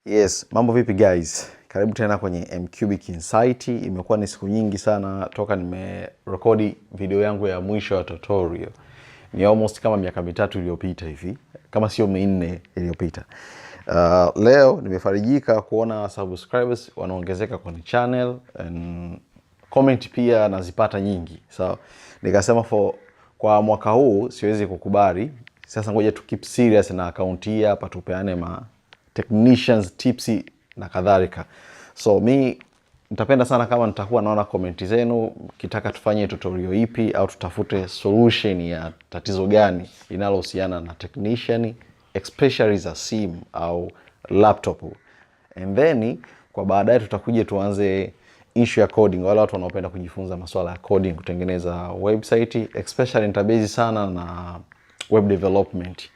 Yes, mambo vipi guys? Karibu tena kwenye Mcubic Insight. Imekuwa ni siku nyingi sana toka nimerekodi video yangu ya mwisho ya tutorial. Ni almost kama miaka mitatu iliyopita hivi, kama sio minne iliyopita. Leo nimefarijika kuona subscribers wanaongezeka kwenye channel and comment pia nazipata nyingi. So nikasema kwa mwaka huu siwezi kukubali. Sasa ngoja tu keep serious na account hii hapa, tupeane technicians tips na kadhalika. So mi nitapenda sana kama nitakuwa naona comment zenu, kitaka tufanye tutorial ipi au tutafute solution ya tatizo gani linalohusiana na technician, especially za simu au laptop. And then kwa baadaye tutakuja tuanze issue ya coding. Wale watu wanaopenda kujifunza masuala ya coding, kutengeneza website, especially nitabase sana na web development.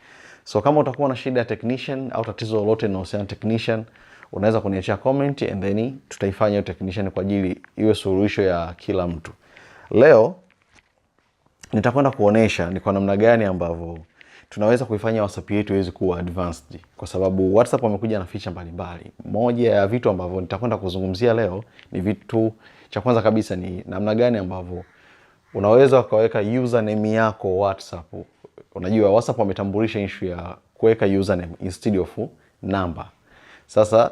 So kama utakuwa na shida ya technician au tatizo lolote linalohusiana na technician, unaweza kuniachia comment and then tutaifanya hiyo technician kwa ajili iwe suluhisho ya kila mtu. Leo nitakwenda kuonesha ni kwa namna gani ambavyo tunaweza kuifanya WhatsApp yetu iweze kuwa advanced, kwa sababu WhatsApp wamekuja na feature mbalimbali. Moja ya vitu ambavyo nitakwenda kuzungumzia leo ni vitu, cha kwanza kabisa ni namna gani ambavyo unaweza ukaweka username yako WhatsApp. Unajua WhatsApp wametambulisha issue ya kuweka username instead of number. Sasa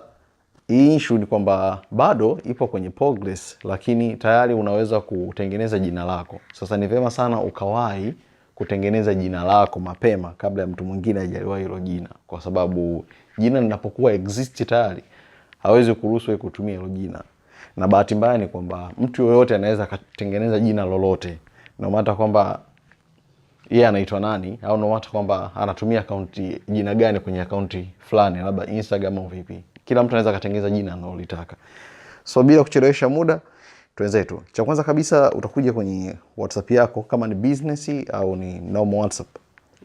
hii issue ni kwamba bado ipo kwenye progress, lakini tayari unaweza kutengeneza jina lako. Sasa ni vyema sana ukawahi kutengeneza jina lako mapema kabla ya mtu mwingine hajaliwa hilo jina, kwa sababu jina linapokuwa exist tayari hawezi kuruhusu wewe kutumia hilo jina. Na bahati mbaya ni kwamba mtu yoyote anaweza kutengeneza jina lolote, no matter kwamba yeye anaitwa nani au no matter kwamba anatumia account jina gani kwenye account fulani, labda Instagram au vipi. Kila mtu anaweza kutengeneza jina analolitaka. So bila kuchelewesha muda, tuenzetu. Cha kwanza kabisa utakuja kwenye WhatsApp yako, kama ni business au ni normal WhatsApp.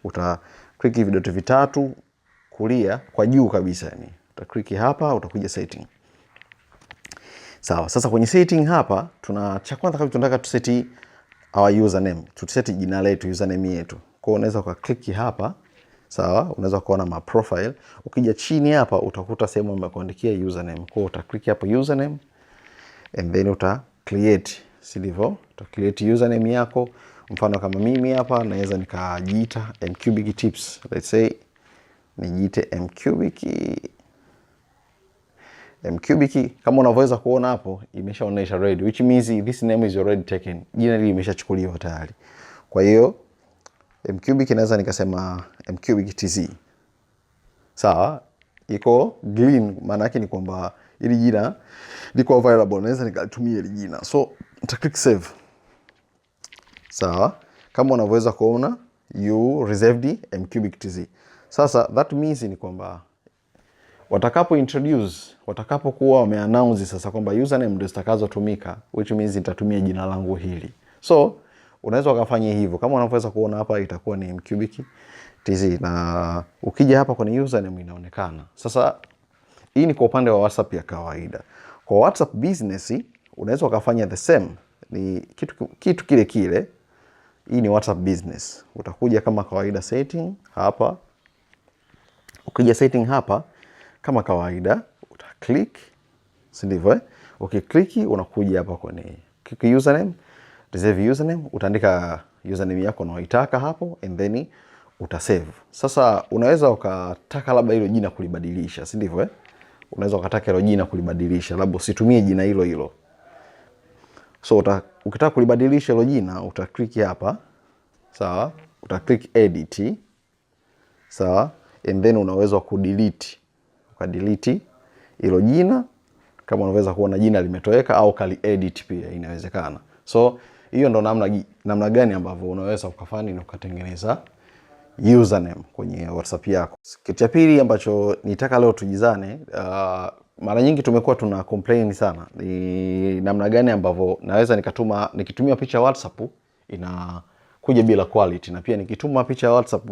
Uta click vidoti vitatu kulia kwa juu kabisa yani. Uta click hapa, utakuja setting. Sawa, sasa kwenye setting hapa cha kwanza kabisa tunataka tuseti our username. Tutaseti jina letu, username yetu. Kwa hiyo unaweza click hapa. Sawa, unaweza kuona my profile. Ukija chini hapa utakuta sehemu amekuandikia username. Kwa hiyo uta click hapo username and then uta create, sivyo? Uta create username yako. Mfano kama mimi hapa naweza nikajiita Mcubic Tips. Let's say nijiite Mcubic. Kama unavyoweza kuona hapo imeshaonesha red, which means this name is already taken. Jina hili limeshachukuliwa tayari. Kwa hiyo Mcubic naweza nikasema Mcubic TZ. Sawa, iko green, maana yake ni kwamba ili jina liko available, naweza nikatumia ile jina. So nita click save. Sawa, kama unavyoweza kuona you reserved Mcubic TZ. Sasa that means ni kwamba watakapokuwa wameannounce sasa kwamba username ndio zitakazotumika, which means nitatumia jina langu hili. So unaweza ukafanya hivyo. Kama unavyoweza kuona hapa itakuwa ni Mcubic TZ, na ukija hapa kwenye username inaonekana. Sasa hii ni kwa upande wa WhatsApp ya kawaida. Kwa WhatsApp business unaweza ukafanya the same, ni kitu kile kile. Hii ni WhatsApp business. Utakuja kama kawaida setting hapa. Ukija setting hapa kama kawaida uta click, si ndivyo? Ukiklik unakuja hapa kwenye click username, reserve username, utaandika username yako unayoitaka hapo and then utasave. Sasa unaweza ukataka labda hilo jina kulibadilisha, si ndivyo? Unaweza ukataka hilo jina kulibadilisha, labda usitumie jina hilo hilo. So ukitaka kulibadilisha hilo jina uta click hapa. Sawa? Uta click edit. Sawa? And then unaweza kudelete. Ukadelete hilo jina kama unaweza kuona jina limetoweka, au kali edit pia inawezekana. So hiyo ndo namna gani ambavyo unaweza ukafanya na ukatengeneza username kwenye WhatsApp yako. Kitu cha pili ambacho nitaka leo tujizane, mara nyingi tumekuwa tuna complain sana, ni namna gani ambavyo naweza nikitumia picha WhatsApp inakuja bila quality, na pia nikituma picha WhatsApp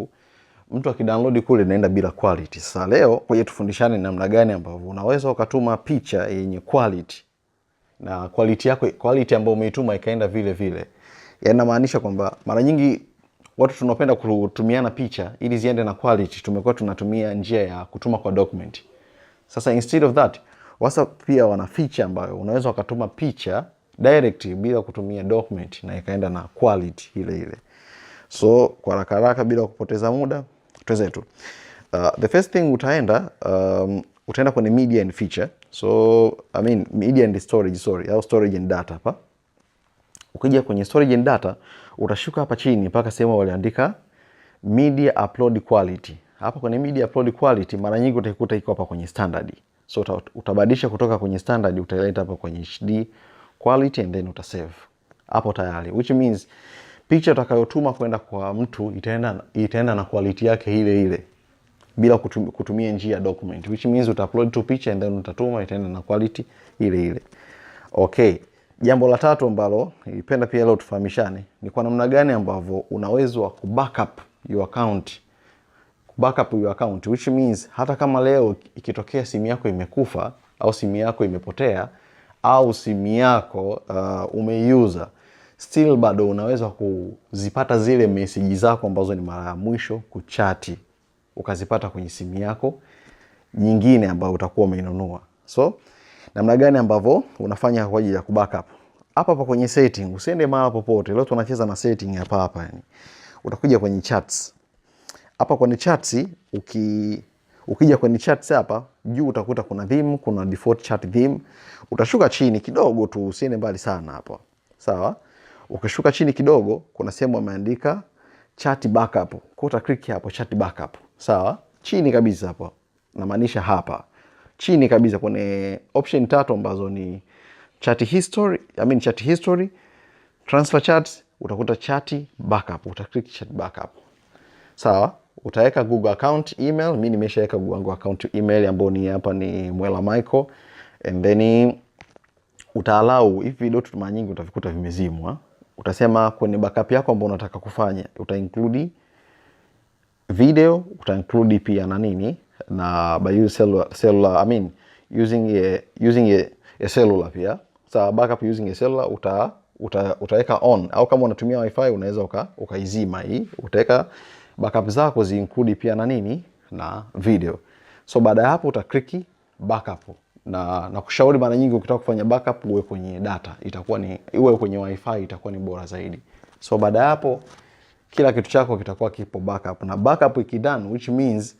mtu akidownload kule inaenda bila quality. Sasa leo kuja tufundishane namna gani ambavyo unaweza ukatuma picha yenye quality na quality ambayo umeituma ikaenda vile vile. Yanamaanisha kwamba mara nyingi watu tunapenda kutumiana picha ili ziende na quality, tumekuwa tunatumia njia ya kutuma kwa document. Sasa instead of that, WhatsApp pia wana feature ambayo unaweza ukatuma picha direct bila kutumia document na ikaenda na quality ile ile. So kwa haraka bila kupoteza muda, tuanze. The first thing utaenda kwenye media and feature. So media and storage, au storage and data hapa. Ukija kwenye storage and data, utashuka hapa chini mpaka sehemu waliandika media upload quality. Hapa kwenye media upload quality mara nyingi utaikuta iko hapa kwenye standard. So utabadilisha kutoka kwenye standard utaileta hapa kwenye HD quality and then utasave. Hapo tayari, which means picha utakayotuma kwenda kwa mtu itaenda na quality yake ile ile bila kutumia njia document, which means utaupload tu picha and then utatuma itaenda na quality ile ile. Okay. Jambo la tatu ambalo nilipenda pia leo tufahamishane ni kwa namna gani ambavyo unaweza wa kubackup your account, which means hata kama leo ikitokea simu yako imekufa au simu yako imepotea au simu yako umeiuza, still bado unaweza kuzipata zile message zako ambazo ni mara ya mwisho kuchati, ukazipata kwenye simu yako nyingine ambayo utakuwa umeinunua. So namna gani ambavyo unafanya kwa ajili ya kubackup? Hapa kwenye setting, usiende mahali popote. Leo tunacheza na setting hapa yani. Utakuja kwenye chats. Hapa kwenye chats, ukija kwenye chats hapa, juu utakuta kuna theme, kuna default chat theme. Utashuka chini kidogo tu, usiende mbali sana hapa. Sawa? Ukishuka chini kidogo, kuna sehemu imeandika chat backup. Kwa utaklik hapo chat backup. Sawa? Chini kabisa hapo. Namaanisha hapa. Chini kabisa kwenye option 3 ambazo ni chat history, transfer chats, utakuta chat backup, utaklik chat backup. Sawa? Utaweka Google account email, mimi nimeshaweka Google account email ambayo ni hapa ni Mwela Michael, and then utaallow hivi video tu mara nyingi utavikuta vimezimwa. Utasema kwenye backup yako ambayo unataka kufanya, include video, include pia na nini na by using cellular, using a cellular pia. So backup using a cellular utaweka on, au kama unatumia wifi unaweza ukaizima hii. Utaweka backup zako include pia na nini na video. So baada ya hapo utaklik backup, na kushauri mara nyingi ukitaka kufanya backup uwe kwenye data, uwe kwenye wifi itakuwa ni bora zaidi. So baada ya hapo kila kitu chako kitakuwa kipo backup, na backup ikidone, which means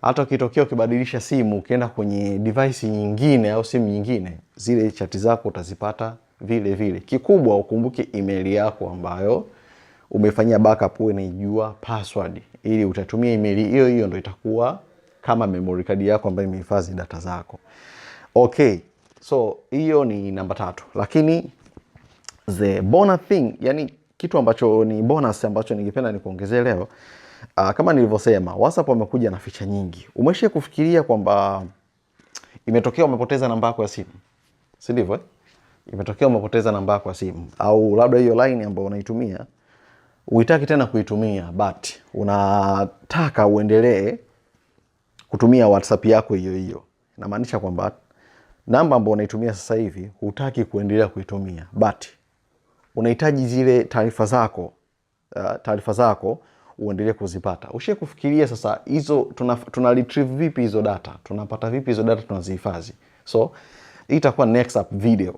hata ukitokea ukibadilisha simu ukienda kwenye device nyingine au simu nyingine, zile chati zako utazipata vile vile. Kikubwa ukumbuke email yako ambayo umefanyia backup, uwe unaijua password, ili utatumia email hiyo ndio itakuwa kama memory card yako ambayo imehifadhi data zako. Okay. So hiyo ni namba 3. Lakini the bonus thing, yani kitu ambacho ni bonus ambacho ningependa nikuongezee leo, kama nilivyosema, WhatsApp wamekuja na feature nyingi. Umesha kufikiria kwamba imetokea umepoteza namba yako ya simu? Si ndivyo? Imetokea umepoteza namba yako ya simu, au labda hiyo line ambayo unaitumia uitaki tena kuitumia, but unataka uendelee kutumia WhatsApp yako hiyo. Inamaanisha kwamba namba ambayo unaitumia sasa hivi hutaki kuendelea kuitumia, but unahitaji zile taarifa zako uendelee kuzipata. Ushe kufikiria sasa hizo tuna retrieve vipi hizo data? Tunapata vipi hizo data, tunazihifadhi? So itakuwa next up video,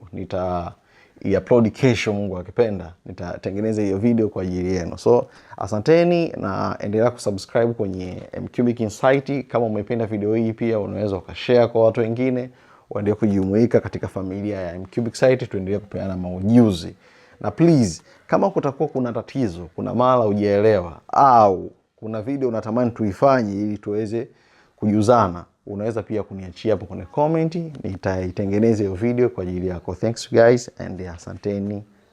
upload kesho Mungu akipenda, nitatengeneza hiyo video kwa ajili yenu. So asanteni, na endelea kusubscribe kwenye Mcubic Insight. Kama umependa video hii pia unaweza ukashare kwa watu wengine, waendelee kujumuika katika familia ya Mcubic Insight, tuendelee kupeana maujuzi. Na please, kama kutakuwa kuna tatizo, kuna mara hujaelewa, au kuna video unatamani tuifanye ili tuweze kujuzana, unaweza pia kuniachia hapo kwenye comment, nitaitengeneza hiyo video kwa ajili yako. Thanks guys, and asanteni.